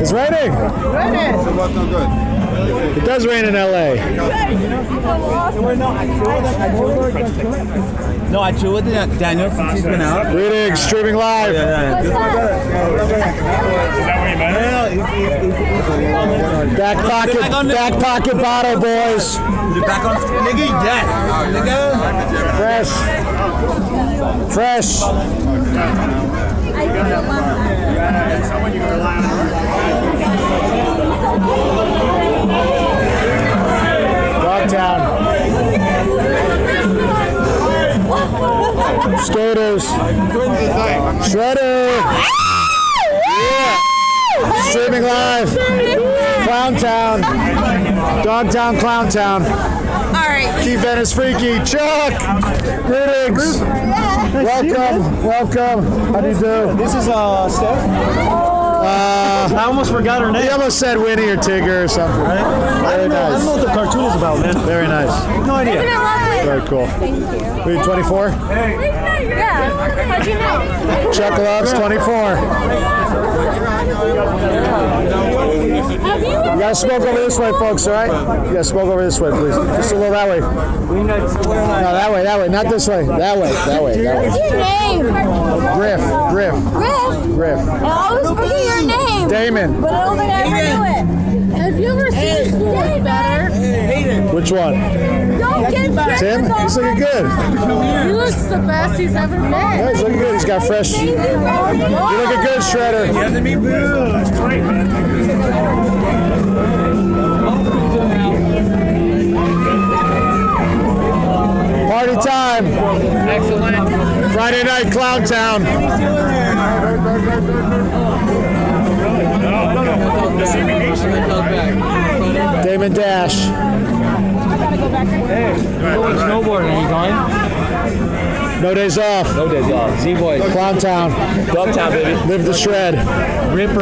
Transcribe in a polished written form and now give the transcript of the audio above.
It's raining. It does rain in LA. No, I chill with Daniel since he's been out. Greetings, streaming live. Back pocket bottle, boys. You're back on, nigga. Yes, nigga. Fresh. Dogtown. Skaters. Shredder. Yeah. Streaming live. Clowntown. Dogtown Clowntown. Alright. Keep Venice freaky. Chuck. Greetings. Welcome. How do you do? This is Steph. I almost forgot her name. He almost said Winnie or Tigger or something. Right? Very nice. I don't know what the cartoon is about, man. Very nice. No idea. Isn't it lovely? Very cool. Thank you. Are you 24? Yeah. How'd you know? Chuck loves 24. You gotta smoke over this way, folks, all right? You gotta smoke over this way, please. Just a little that way. No, that way, not this way. That way. What's your name? Griff. Griff? I always forget your name. Damon. But I don't think I ever knew it. Have you ever seen School better? Which one? Don't get Tim? He's looking good. He looks the best he's ever been. Yeah, he's looking good. He's got fresh. You're looking good, Shredder. Party time. Excellent. Friday night, Clowntown. Damon Dash. Hey, going snowboarding. Are you going? No days off. No days off. Z-Boy. Clowntown. Dogtown, baby. Live the shred. Ripper.